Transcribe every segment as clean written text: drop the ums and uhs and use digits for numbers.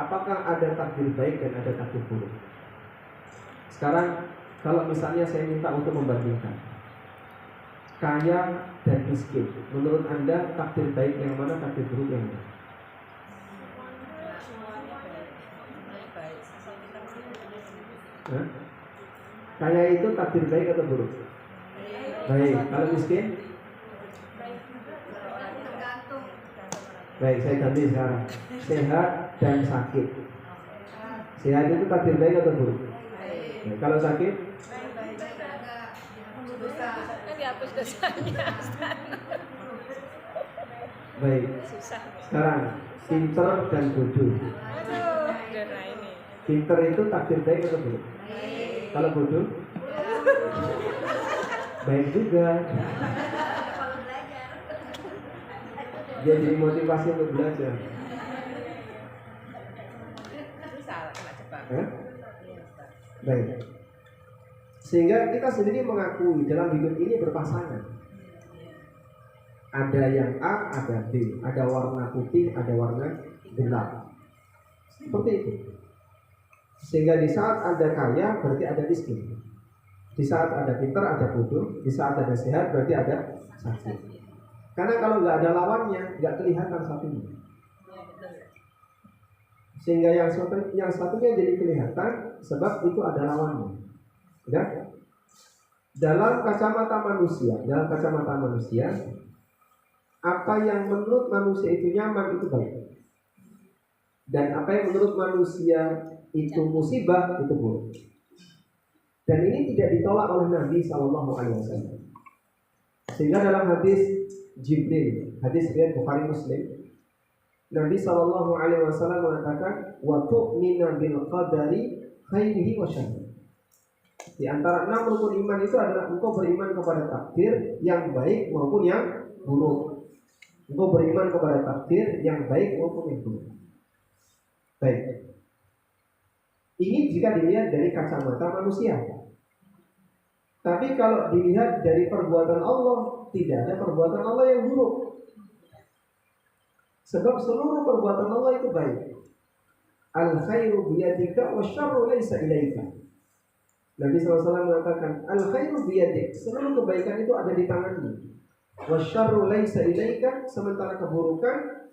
apakah ada takdir baik dan ada takdir buruk? Sekarang kalau misalnya saya minta untuk membandingkan kaya dan miskin, menurut Anda takdir baik yang mana, takdir buruk yang mana? Hah? Kaya itu takdir baik atau buruk? Baik. Kalau miskin? Baik, saya ganti sekarang. Sehat dan sakit. Sehat itu takdir baik atau buruk? Baik. Kalau sakit? Dihapus dosanya. Baik. Sekarang pinter dan bodoh. Pinter itu takdir baik atau buruk? Kalau bodoh? Baik juga. Dia jadi motivasi untuk belajar. Baik. Sehingga kita sendiri mengakui dalam hidup ini berpasangan. Ada yang A, ada B, ada warna putih, ada warna gelap. Seperti itu. Sehingga di saat ada kaya berarti ada miskin. Di saat ada pintar ada bodoh. Di saat ada sehat berarti ada sakit. Karena kalau nggak ada lawannya, nggak kelihatan satunya. Sehingga yang satunya jadi kelihatan sebab itu ada lawannya. Ya? Dalam kacamata manusia, apa yang menurut manusia itu nyaman itu baik. Dan apa yang menurut manusia itu musibah itu buruk. Dan ini tidak ditolak oleh Nabi SAW. Sehingga dalam hadis Jibril, hadis riwayat Bukhari Muslim, Nabi SAW mengatakan, wa tu'mina bil qadari khairihi wa syarrihi. Di antara 6 rukun iman itu adalah engkau beriman kepada takdir yang baik maupun yang buruk. Engkau beriman kepada takdir yang baik maupun yang buruk. Baik. Ini jika dilihat dari kacamata manusia. Tapi kalau dilihat dari perbuatan Allah, tidak ada perbuatan Allah yang buruk. Sebab seluruh perbuatan Allah itu baik. Al-khairu biyadika wa syarru laysa ilaika. Nabi SAW mengatakan, Al-khairu biyadik, seluruh kebaikan itu ada di tanganmu. Wa syarru laysa ilaika, sementara keburukan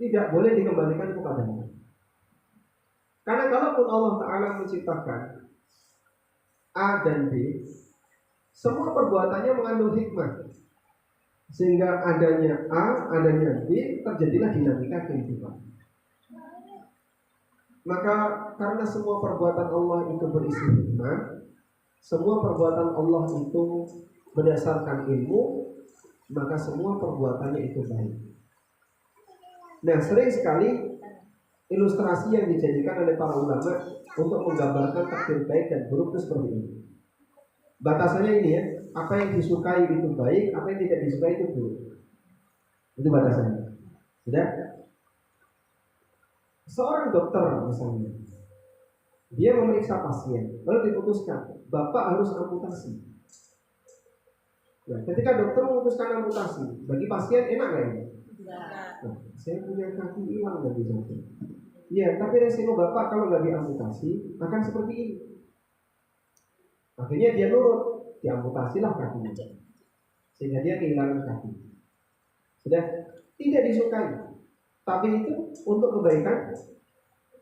tidak boleh dikembalikan kepadamu. Karena kalaupun Allah Ta'ala menciptakan A dan B, semua perbuatannya mengandung hikmah. Sehingga adanya A, adanya B, terjadilah dinamika kehidupan. Maka karena semua perbuatan Allah itu berisi hikmah, semua perbuatan Allah itu berdasarkan ilmu, maka semua perbuatannya itu baik. Nah, sering sekali ilustrasi yang dijadikan oleh para ulama untuk menggambarkan takdir baik dan buruk itu seperti ini. Batasannya ini ya, apa yang disukai itu baik, apa yang tidak disukai itu buruk. Itu batasannya. Sudah? Seorang dokter misalnya, dia memeriksa pasien, lalu diputuskan, Bapak harus amputasi. Nah, ketika dokter memutuskan amputasi, bagi pasien enak nggak ini? Nah, saya punya kaki hilang nggak bisa. Iya, tapi resiko Bapak kalau nggak diamputasi akan seperti ini. Akhirnya dia nurut, diamputasilah kakinya, sehingga dia kehilangan kaki. Sudah tidak disukai, tapi itu untuk kebaikan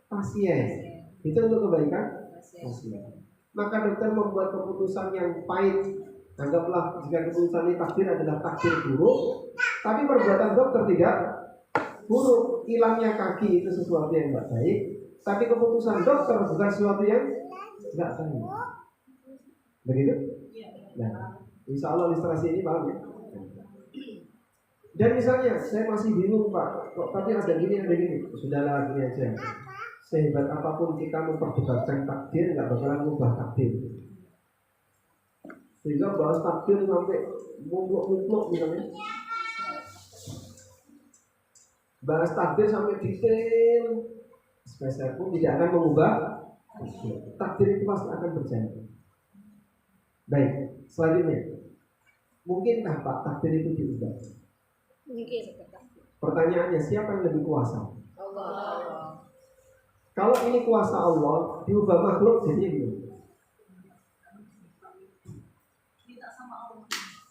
pasien. Itu untuk kebaikan pasien. Maka dokter membuat keputusan yang pahit. Anggaplah jika keputusan ini takdir adalah takdir buruk, tapi perbuatan dokter tidak buruk. Hilangnya kaki itu sesuatu yang tidak baik, tapi keputusan dokter bukan sesuatu yang tidak baik. Begitu? Nah, insya Allah ilustrasi ini paham ya? Dan misalnya saya masih bingung Pak, kok tapi ada gini. Sudahlah gini aja. Sehebat apapun kita memperdebatkan takdir, nggak bakalan mengubah takdir. Sehingga bahas takdir sampai mutluk misalnya. Bahas takdir sampai detail, spesial pun tidak akan mengubah takdir itu pasti akan berjalan. Baik, selanjutnya, mungkinkah Pak takdir itu diubah? Mungkin. Pertanyaannya, siapa yang lebih kuasa? Allah. Kalau ini kuasa Allah diubah makhluk jadi ini. Minta sama Allah.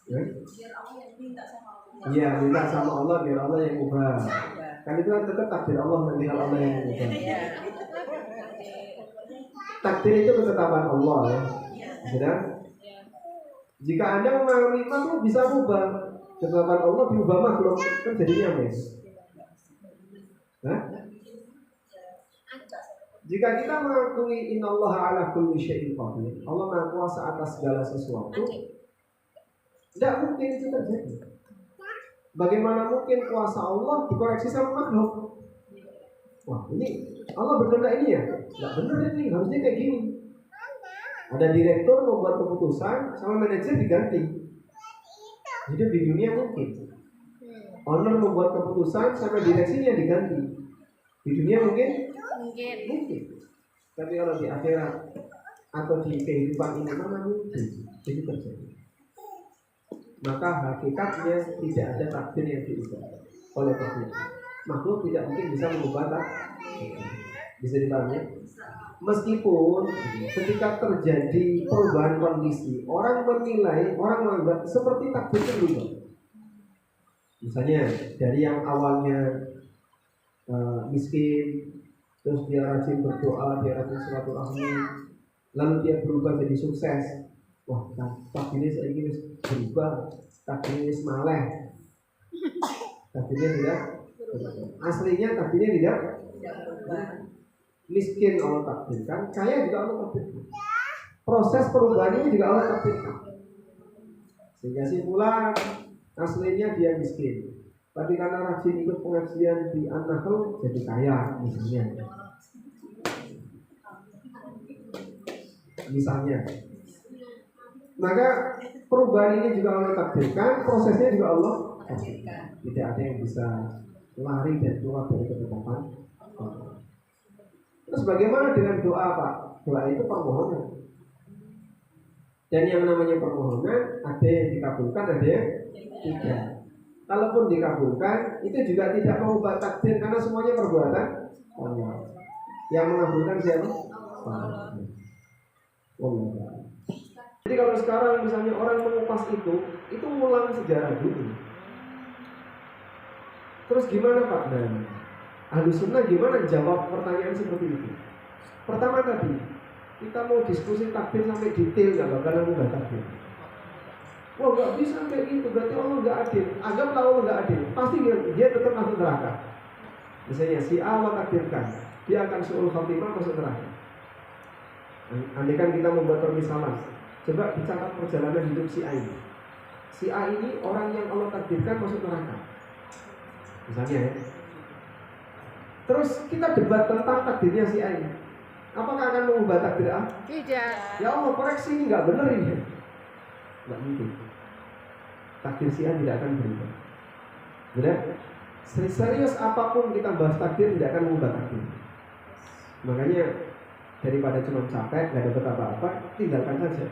Ya? Biar Allah yang minta sama Allah. Iya, minta sama Allah biar Allah yang ubah. Kan itu kan tetap takdir Allah, nanti kalau Allah yang ubah. Takdir itu ketetapan Allah ya. Sudah? Jika Anda memahami makhluk bisa ubah, ketetapan Allah diubah makhluk kan jadinya apa? Hah? Jika kita mengakui innallaha ala kulli syai'in qadir, Allah Maha Kuasa atas segala sesuatu, tidak mungkin itu terjadi. Bagaimana mungkin kuasa Allah dikoreksi sama makhluk? Wah, ini Allah berkehendak ini ya? Tidak benar ini, harusnya kayak gini. Ada direktur membuat keputusan sama manajer diganti. Hidup di dunia mungkin. Owner membuat keputusan sama direksinya diganti. Di dunia mungkin? Mungkin. Tapi kalau di akhirat atau di kehidupan ini mana mungkin ini terjadi. Maka hakikatnya tidak ada takdir yang diubah oleh makhluk. Makhluk tidak mungkin bisa mengubah takdir. Bisa dipahami? Meskipun ketika terjadi perubahan kondisi, orang menilai, orang menganggap seperti takdir itu berubah. Misalnya dari yang awalnya miskin, terus dia rajin berdoa, dia rajin silaturahmi, lalu dia berubah jadi sukses. Wah, takdirnya saya ini berubah, takdirnya semaleh, takdirnya tidak berubah. Aslinya takdirnya tidak berubah. Miskin Allah takdirkan, kaya juga Allah takdirkan. Proses perubahan ini juga Allah takdirkan. Sehingga simpulan aslinya dia miskin, tapi karena rajin ikut pengajian di An-Nahl jadi kaya misalnya. Maka perubahan ini juga Allah takdirkan, prosesnya juga Allah takdirkan. Tidak ada yang bisa lari dan keluar dari ketetapan Allah. Terus bagaimana dengan doa, Pak? Doa itu permohonan. Dan yang namanya permohonan ada yang dikabulkan, ada yang tidak. Kalaupun dikabulkan, itu juga tidak mengubah takdir karena semuanya perbuatan Allah. Yang mengabulkan siapa? Allah. Jadi kalau sekarang misalnya orang mengupas itu ngulang sejarah dulu. Terus gimana Pak? Ahlus Sunnah gimana jawab pertanyaan seperti itu? Pertama tadi, kita mau diskusi takdir sampai detail nggak bakalan mengubah takdir. Wah nggak bisa kayak gitu, berarti Allah nggak adil. Anggaplah Allah nggak adil, pasti dia tetap masuk neraka. Misalnya si Allah takdirkan, dia akan suul khatimah masuk neraka. Andaikan kita membuat permisalan, coba dicatat perjalanan hidup si A ini. Si A ini orang yang Allah takdirkan masuk neraka. Misalnya ya. Terus kita debat tentang takdirnya si A ini. Apakah akan mengubah takdir A? Tidak. Ya Allah koreksi ini nggak benar ini. Nggak mungkin. Takdir si A tidak akan berubah. Benar? Serius apapun kita bahas takdir tidak akan mengubah takdir. Makanya daripada cuma capek nggak dapat apa-apa, tinggalkan saja.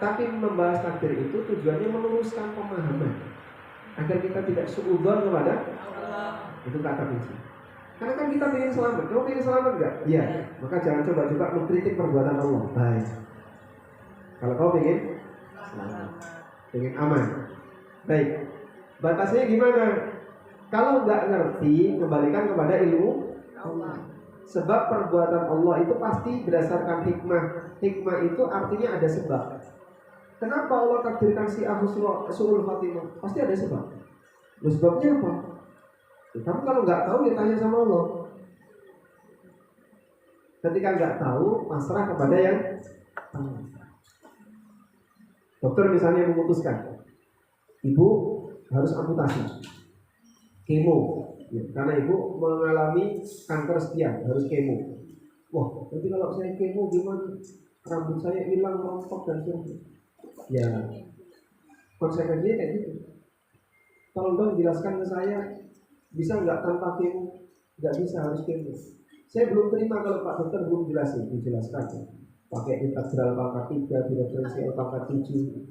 Tapi membahas takdir itu tujuannya meluruskan pemahaman agar kita tidak suudzon kepada Allah. Itu kata kunci. Karena kan kita ingin selamat. Kamu ingin selamat enggak? Iya. Maka jangan coba-coba mengkritik perbuatan Allah. Baik. Kalau kau ingin selamat, ingin aman. Baik. Batasnya gimana? Kalau nggak ngerti, kembalikan kepada ilmu Allah. Sebab perbuatan Allah itu pasti berdasarkan hikmah. Hikmah itu artinya ada sebab. Kenapa Allah takdirkan si suul khatimah? Pasti ada sebab. Loh, sebabnya apa? Kamu kalau nggak tahu ya tanya sama Allah. Ketika nggak tahu, pasrah kepada yang tahu. Dokter misalnya memutuskan, ibu harus amputasi, kemo, ya, karena ibu mengalami kanker sekian, harus kemo. Wah, tapi kalau saya kemo gimana? Rambut saya hilang, rontok dan sebagainya. Ya, konsekuensinya kayak gitu. Tolong dong jelaskan ke saya, bisa nggak tanpa kemo? Nggak bisa, harus kemo. Saya belum terima kalau Pak Dokter belum jelasin, dijelaskan. Pakai integral pangkat 3, diferensial pangkat 7.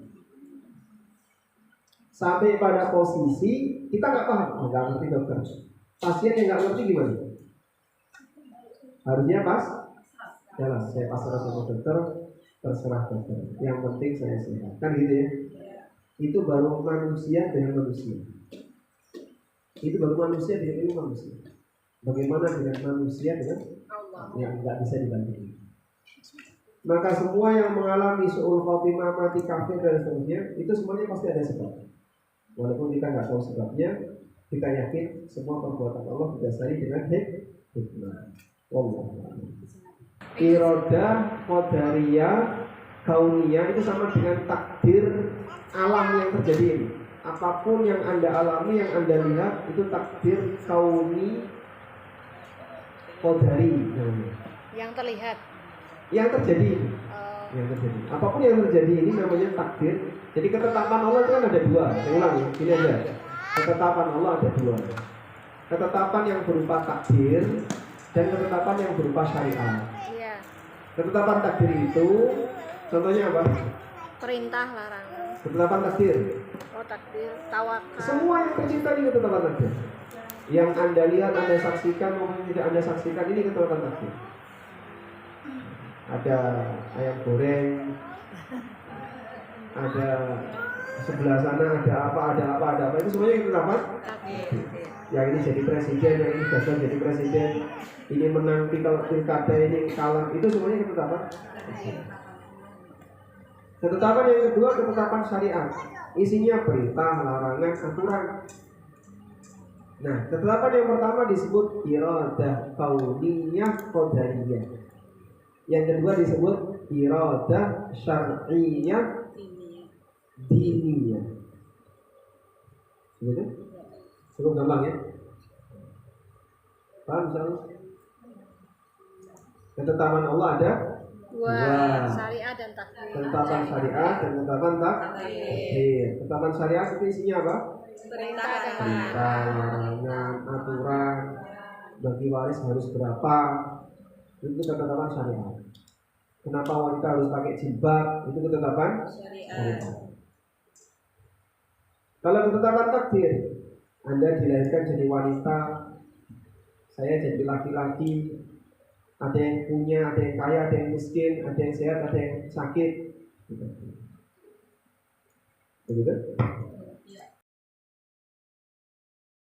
Sampai pada posisi kita nggak paham, nggak ngerti dokter. Pasien yang nggak ngerti gimana? Harusnya pas, jelas saya pasrah sama dokter, terserah dokter. Yang penting saya sehat, kan gitu ya. Itu baru manusia dengan manusia. Itu baru manusia dengan manusia. Bagaimana dengan manusia dengan Allah. yang nggak bisa dibandingkan? Maka semua yang mengalami su'ul khotimah, mati kafir dan seterusnya, itu semuanya pasti ada sebab. Walaupun kita nggak tahu sebabnya, kita yakin semua perbuatan Allah didasari dengan hikmah. Wallahu a'lam. Irodah, qadariyah, kauniyah itu sama dengan takdir alam yang terjadi ini. Apapun yang Anda alami, yang Anda lihat, itu takdir kauni, qadari namanya. Yang terlihat. Yang terjadi ini. Yang terjadi. Apapun yang terjadi ini namanya takdir. Jadi ketetapan Allah itu kan ada dua. Saya ulang ya, ini aja. Ketetapan Allah ada dua. Ketetapan yang berupa takdir dan ketetapan yang berupa syariat. Iya. Ketetapan takdir itu contohnya apa? Perintah, larangan. Ketetapan takdir. Oh, takdir, tawakal. Semua yang tercipta ini ketetapan takdir. Yang Anda lihat, Anda saksikan maupun tidak Anda saksikan ini ketetapan takdir. Ada ayam goreng, ada sebelah sana ada apa itu semuanya ketetapan. Yang ini jadi presiden, yang ini gagal jadi presiden, ini menang pilkada, ini kalah, itu semuanya ketetapan. Ketetapan yang kedua ketetapan syariat, isinya perintah, larangan, aturan. Nah, ketetapan yang pertama disebut iradah kauniyah qadariyah. Yang kedua disebut iradah syar'iyah diniyah. Gitu? Cukup gampang ya? Paham misalnya? Ketetapan Allah ada dua, dua. syariat dan takdir. Ketetapan syariat dan ketetapan takdir. Ketetapan syariat itu isinya apa? Perintah dan Perintah, larangan, aturan, bagi waris harus berapa. Itu ketetapan syariat. Kenapa wanita harus pakai jilbab? Itu ketetapan syariat. Kalau ketetapan takdir, Anda dilahirkan jadi wanita, saya jadi laki-laki, ada yang punya, ada yang kaya, ada yang miskin, ada yang sehat, ada yang sakit. Begitu?